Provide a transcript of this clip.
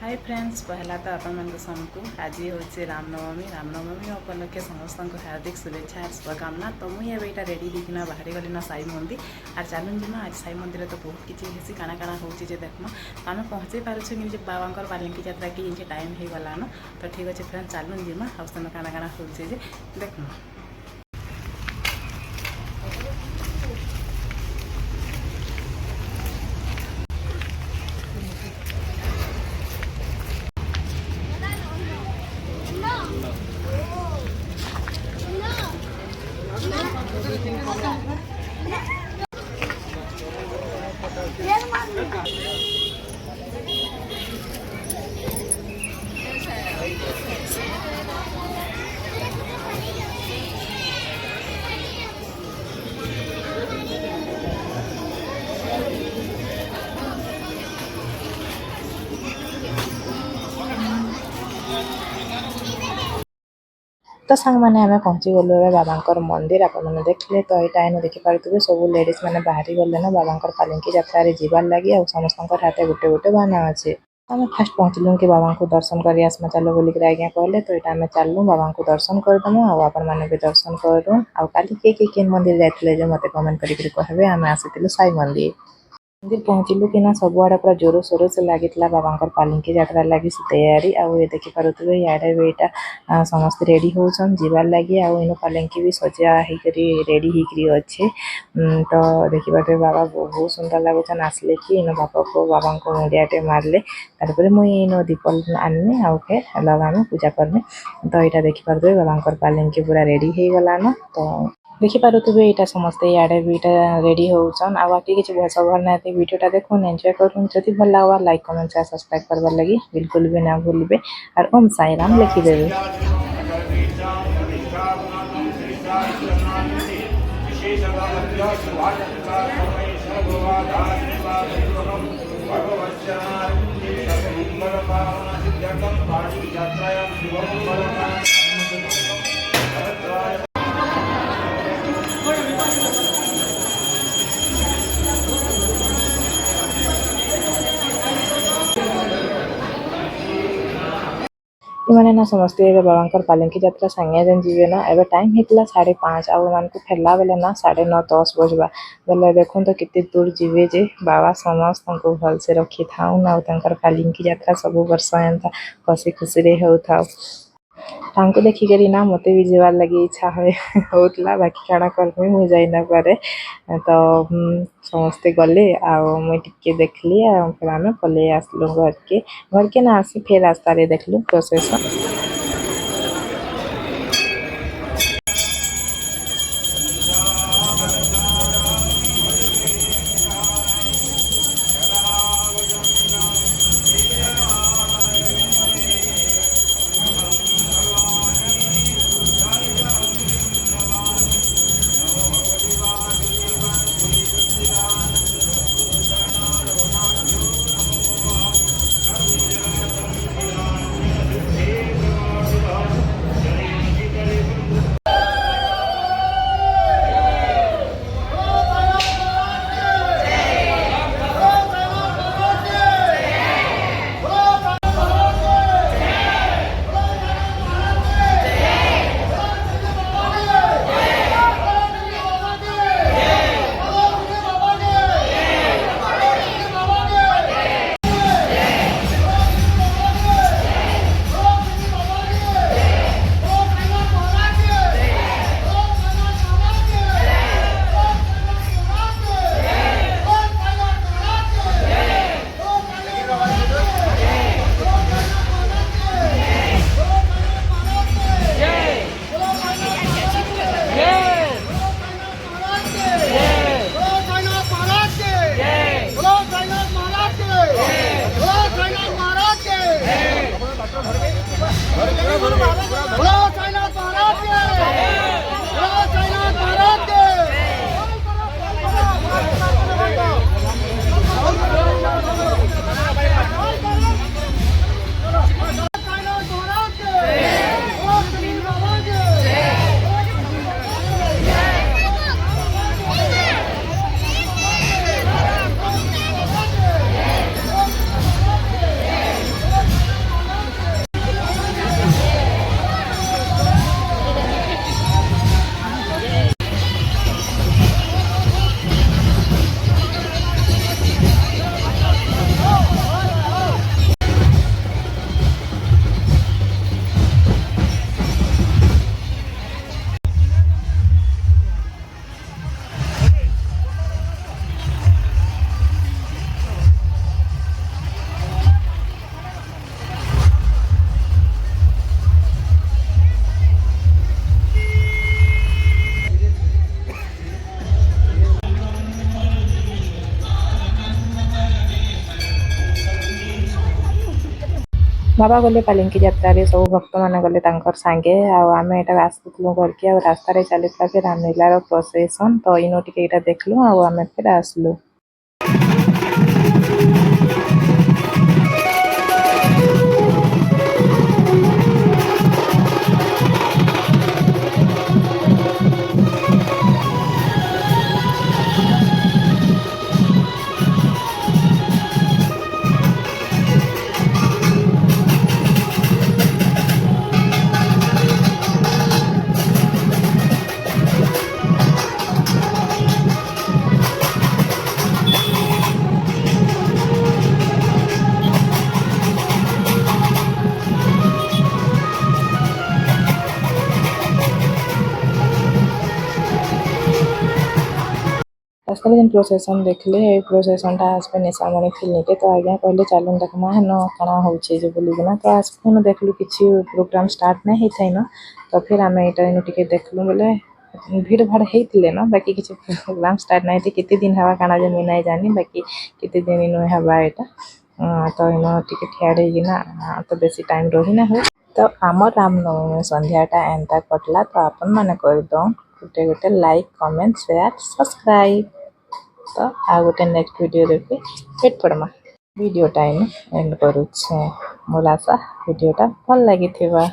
Hi friends पहला तो आपण सबको आज हूँ रामनवमी उपलक्षे समस्त हार्दिक शुभेच्छा और शुभकामना। तो मुझे यहाँ रेडी होना बाहर गली ना साई मंदिर और चलूँ जी आज साई मंदिर तो बहुत किसी हेसी काଣା काଣା होची जे देखमा तो आम पहुँचे पार्छ कि बाबा पालंकी यात्रा की टाइम हो गलान। तो ठीक अच्छे फ्रेंड्स चलूँ जी आसान काଣା काଣା होचे जे देखमा। तो सांग मैंने आम पहुँची गलु बाबा मंदिर आप देखिए। तो यहाँ इन देखिपे सब लेडीज मैंने बाहरी गले ना बाबा पालंकी यात्रा जीवार लगी और समस्त हाथ गोटे गोटे बाना अच्छे। आम फास्ट पहुँचलु कि बाबा को दर्शन कर आसमा चलो बोलिक आज्ञा कहले। तो यहाँ आम चलू बाबा को दर्शन करदमु आपण मैंने भी दर्शन करूँ। आल किए मंदिर जाते मत कमेंट करके कहे आम आसी साई मंदिर पहुँचलु कि सबुआड़े पूरा जोर सोर से लगी बाबा पालंकी यात्रा लगी तैयारी आउ ये देखिपे इे भी यहाँ समस्त रेडी होचन जीवार लगी इन पालंकी भी सजा रेडी होकर अच्छे। तो देखिए बाबा बहुत सुंदर लगुन आसले कि इन बाबा को मुंडियाटे मारले तार मुझे इन दीप आनमी आउ फिर लगामी पूजा करमी। तो यहाँ देखिपे बाबा पालंकी पूरा रेडी हो गलान। तो देखिपे यहाँ समस्ते इे भी रेडी होचन आगे किसी भस भर ना वीडियोटा देखुन एंजॉय करूँ। जदि भल लगा लाइक कमेंट शेयर सब्सक्राइब करवार लगी बिल्कुल भी ना भूलबे और ओम साई राम लिखिदेवे। मैंने ना समस्ते बाबा पालंकी यात्रा संगे जन जीवे ना एवं टाइम होता 5:30 आम को फेरला बेले ना 9:30-10 बजवा बेले देखो तो कितने दूर जीवे जे बाबा समस्त को भल से रखी था पालंकी यात्रा सब वर्ष एंता हसी खुशी होता देखिक ना मत भी जीवार लगी इच्छा होता बाकी काଣା करमी मुझे जाना पारे। तो समस्ते गले मुझे देखली फिर आम पलि आसलु घर के ना आसी फिर रास्ता देखलु प्रोसेसन। बाबा गले पालिंकी यात्रा रे सब भक्त मान गले तांकर सांगे आमे एटा आसुथलु करके आ रास्ता रे चलीतला फिर रामलीला प्रोसेसन तो इनो टिके एटा देखलु आ आमे फिर आसलु। रास्ता में प्रोसेसन देखले ए प्रोसेसन टा आसपे निशामणि क्लिनिक तो आज्ञा कहले चलून देखमा न काना होचे जे बोलिकिना तो आसपे देखलु किछि प्रोग्राम स्टार्ट नहीं हेथै न तो फिर आमे एटा इन टिके देखलु बोले भीड़ भाड़ हेतिले न बाकी किछि प्रोग्राम स्टार्ट नहीं थे किते दिन हवा काना जे मुई नहीं जानी बाकी किते दिन इन हवा एटा तो इन टिके ठियाडे गिना तो बेसी टाइम रही ना हो तो आम रामनवमी संध्याटा एंता कटला तो आपन माने कर दो गोटे गोटे लाइक कमेंट शेयर सब्सक्राइब तो आ गोटे नेक्स्ट वीडियो रे वेट पड़मा वीडियो टाइम एंड करूछे मोर आशा वीडियो टा भल लागिथिबा।